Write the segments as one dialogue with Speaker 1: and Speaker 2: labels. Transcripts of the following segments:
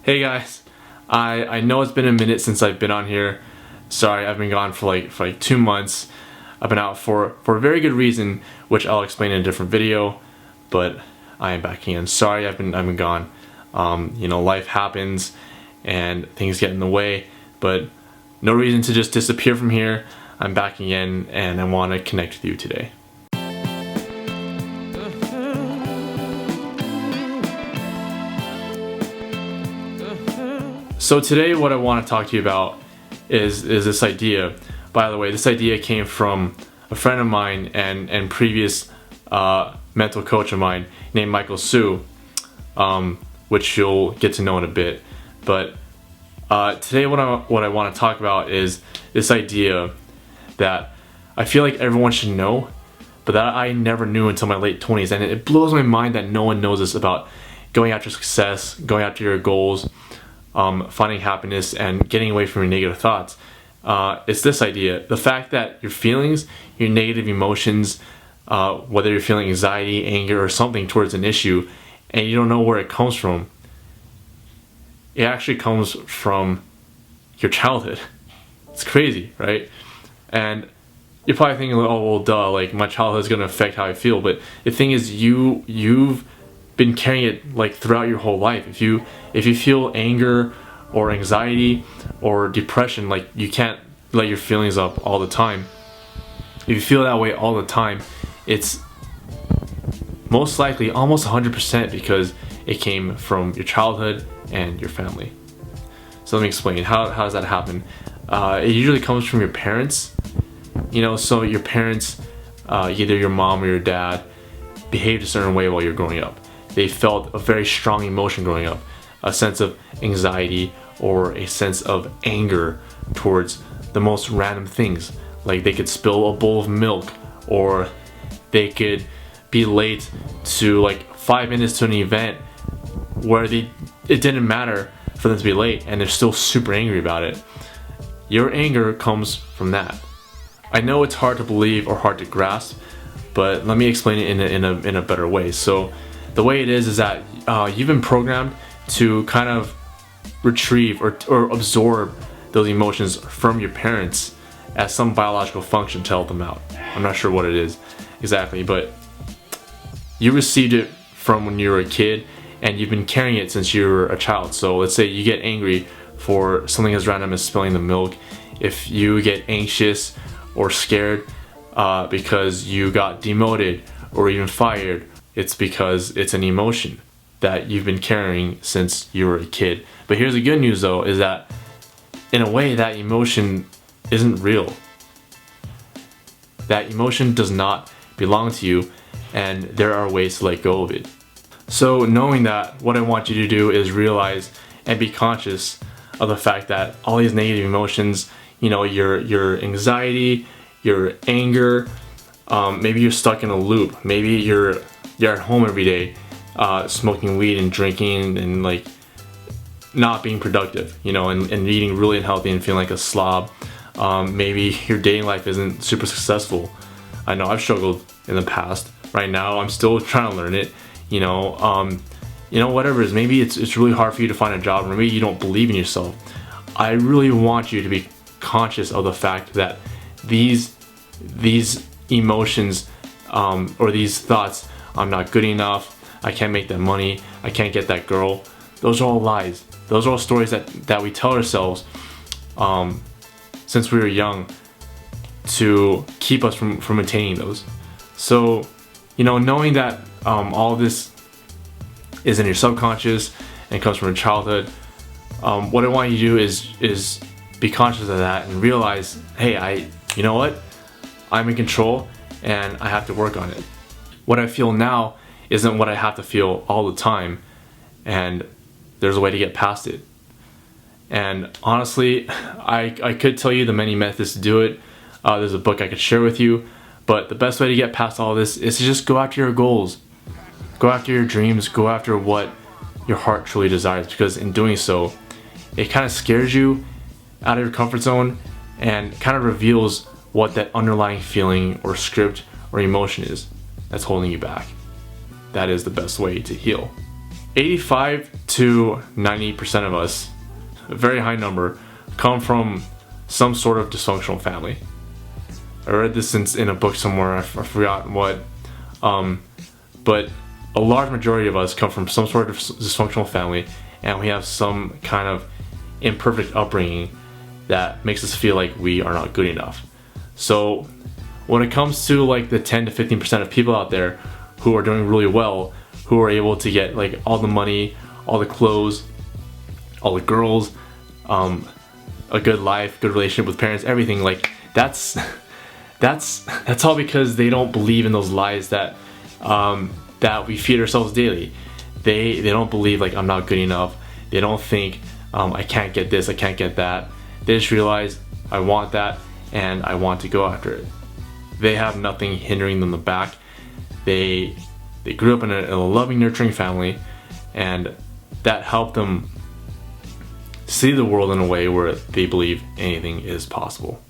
Speaker 1: Hey guys, I know it's been a minute since I've been on here. Sorry, I've been gone for like 2 months. I've been out for a very good reason, which I'll explain in a different video. But I am back again. Sorry, I've been gone. You know, life happens and things get in the way. But no reason to just disappear from here. I'm back again, and I want to connect with you today. So today what I want to talk to you about is this idea. By the way, this idea came from a friend of mine and previous mental coach of mine named Michael Sue, which you'll get to know in a bit. But today what I want to talk about is this idea that I feel like everyone should know, but that I never knew until my late 20s. And it blows my mind that no one knows this about going after success, going after your goals, finding happiness, and getting away from your negative thoughts. It's this idea, the fact that your feelings, your negative emotions, whether you're feeling anxiety, anger, or something towards an issue, and you don't know where it comes from, it actually comes from your childhood. It's crazy, right? And you're probably thinking, oh well, duh, like my childhood is going to affect how I feel. But the thing is, you've been carrying it like throughout your whole life. If you feel anger or anxiety or depression, like you can't let your feelings up all the time. If you feel that way all the time, it's most likely almost 100% because it came from your childhood and your family. So let me explain. How does that happen? It usually comes from your parents. You know, so your parents, either your mom or your dad, behaved a certain way while you're growing up. They felt a very strong emotion growing up, a sense of anxiety or a sense of anger towards the most random things. Like they could spill a bowl of milk, or they could be late to like 5 minutes to an event where it didn't matter for them to be late, and they're still super angry about it. Your anger comes from that. I know it's hard to believe or hard to grasp, but let me explain it in a better way. So the way it is that you've been programmed to kind of retrieve or absorb those emotions from your parents as some biological function to help them out. I'm not sure what it is exactly, but you received it from when you were a kid, and you've been carrying it since you were a child. So let's say you get angry for something as random as spilling the milk. If you get anxious or scared because you got demoted or even fired, it's because it's an emotion that you've been carrying since you were a kid. But here's the good news though, is that in a way that emotion isn't real. That emotion does not belong to you, and there are ways to let go of it. So knowing that, what I want you to do is realize and be conscious of the fact that all these negative emotions, you know, your anxiety, your anger, maybe you're stuck in a loop. Maybe you're at home every day, smoking weed and drinking and like not being productive, you know, and eating really unhealthy and feeling like a slob. Maybe your dating life isn't super successful. I know I've struggled in the past. Right now, I'm still trying to learn it. You know, whatever it is. Maybe it's really hard for you to find a job, or maybe you don't believe in yourself. I really want you to be conscious of the fact that these emotions or these thoughts, I'm not good enough, I can't make that money, I can't get that girl, those are all lies. Those are all stories that we tell ourselves since we were young to keep us from attaining those. So, you know, knowing that all this is in your subconscious and comes from your childhood, what I want you to do is be conscious of that and realize, hey, you know what? I'm in control and I have to work on it. What I feel now isn't what I have to feel all the time, and there's a way to get past it. And honestly, I could tell you the many methods to do it. There's a book I could share with you, but the best way to get past all this is to just go after your goals. Go after your dreams, go after what your heart truly desires, because in doing so, it kind of scares you out of your comfort zone and kind of reveals what that underlying feeling or script or emotion is that's holding you back. That is the best way to heal. 85 to 90% of us, a very high number, come from some sort of dysfunctional family. I read this in a book somewhere, I forgot what, but a large majority of us come from some sort of dysfunctional family, and we have some kind of imperfect upbringing that makes us feel like we are not good enough. So when it comes to like the 10 to 15% of people out there who are doing really well, who are able to get like all the money, all the clothes, all the girls, a good life, good relationship with parents, everything, like that's all because they don't believe in those lies that that we feed ourselves daily. They don't believe like I'm not good enough. They don't think I can't get this, I can't get that. They just realize I want that and I want to go after it. They have nothing hindering them back. They grew up in a loving, nurturing family, and that helped them see the world in a way where they believe anything is possible.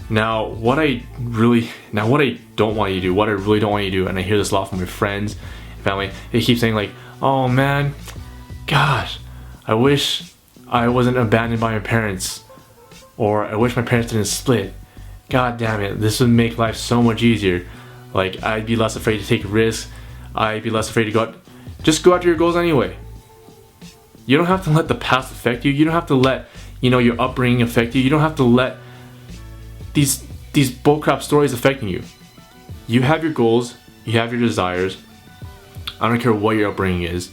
Speaker 1: Now, what I don't want you to do, what I really don't want you to do, and I hear this a lot from my friends and family, they keep saying like, oh man, gosh, I wish I wasn't abandoned by my parents, or I wish my parents didn't split. God damn it, this would make life so much easier. Like, I'd be less afraid to take risks. I'd be less afraid to just go after your goals anyway. You don't have to let the past affect you. You don't have to let, your upbringing affect you. You don't have to let these bullcrap stories affecting you. You have your goals. You have your desires. I don't care what your upbringing is.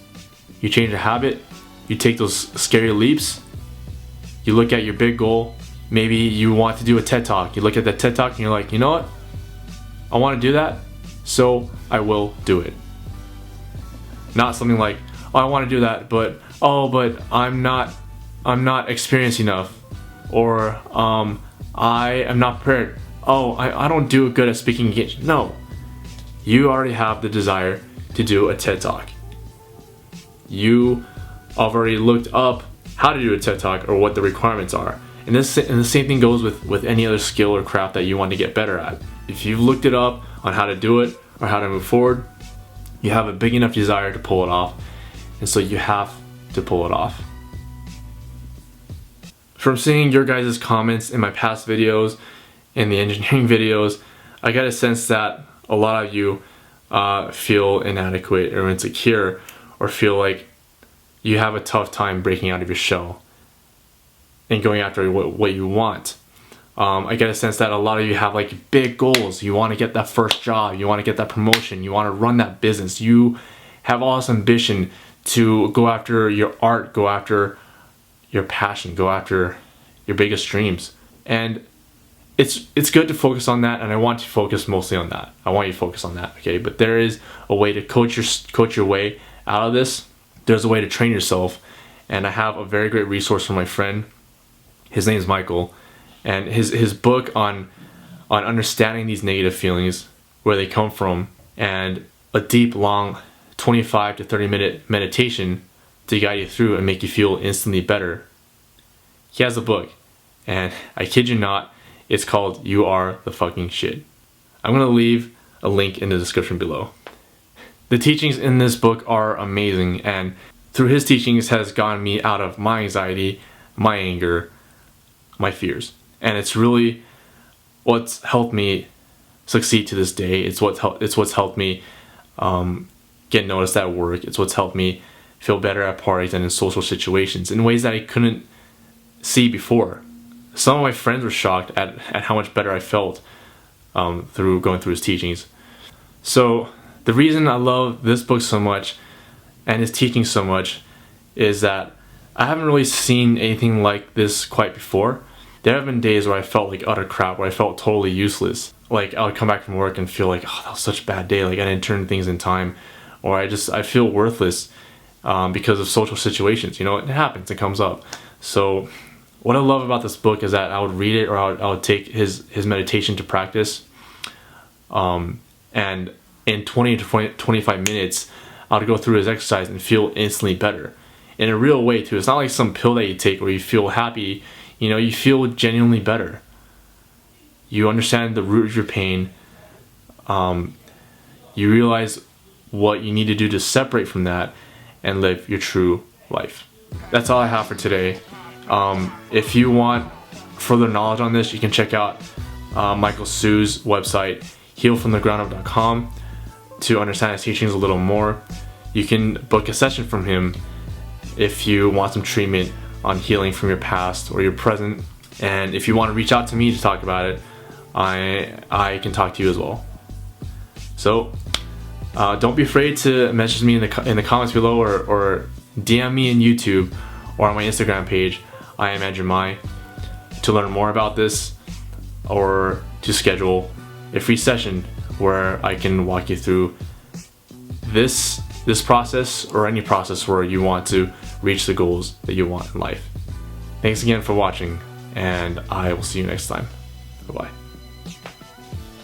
Speaker 1: You change a habit. You take those scary leaps. You look at your big goal. Maybe you want to do a TED Talk. You look at that TED Talk and you're like, you know what? I want to do that, so I will do it. Not something like, oh, I want to do that, but I'm not experienced enough, or I am not prepared. Oh, I don't do good at speaking engagement. No, you already have the desire to do a TED Talk. You already looked up how to do a TED Talk or what the requirements are. And the same thing goes with any other skill or craft that you want to get better at. If you've looked it up on how to do it or how to move forward, you have a big enough desire to pull it off. And so you have to pull it off. From seeing your guys' comments in my past videos, in the engineering videos, I get a sense that a lot of you feel inadequate or insecure, or feel like you have a tough time breaking out of your shell and going after what you want. I get a sense that a lot of you have like big goals. You want to get that first job, you want to get that promotion, you want to run that business. You have all this ambition to go after your art, go after your passion, go after your biggest dreams. And it's good to focus on that, and I want to focus mostly on that. I want you to focus on that, okay? But there is a way to coach your way out of this. There's a way to train yourself, and I have a very great resource from my friend. His name is Michael. And his book on understanding these negative feelings, where they come from, and a deep, long 25 to 30 minute meditation to guide you through and make you feel instantly better. He has a book, and I kid you not, it's called You Are the Fucking Shit. I'm going to leave a link in the description below. The teachings in this book are amazing, and through his teachings has gotten me out of my anxiety, my anger, my fears. And it's really what's helped me succeed to this day. It's what's helped me get noticed at work. It's what's helped me feel better at parties and in social situations in ways that I couldn't see before. Some of my friends were shocked at how much better I felt through going through his teachings. So the reason I love this book so much and his teaching so much is that I haven't really seen anything like this quite before. There have been days where I felt like utter crap, where I felt totally useless. Like I would come back from work and feel like, oh, that was such a bad day. Like I didn't turn things in time, or I feel worthless because of social situations. It happens, it comes up. So what I love about this book is that I would read it, or I would take his meditation to practice. And in 20 to 25 minutes, I would go through his exercise and feel instantly better. In a real way too. It's not like some pill that you take where you feel happy. You feel genuinely better. You understand the root of your pain. You realize what you need to do to separate from that, and live your true life. That's all I have for today. If you want further knowledge on this, you can check out Michael Su's website, healfromthegroundup.com, to understand his teachings a little more. You can book a session from him if you want some treatment on healing from your past or your present. And if you want to reach out to me to talk about it, I can talk to you as well. So don't be afraid to message me in the comments below, or DM me in YouTube or on my Instagram page. I am Andrew Mai, to learn more about this, or to schedule a free session where I can walk you through this process, or any process where you want to reach the goals that you want in life. Thanks again for watching, and I will see you next time. Bye-bye.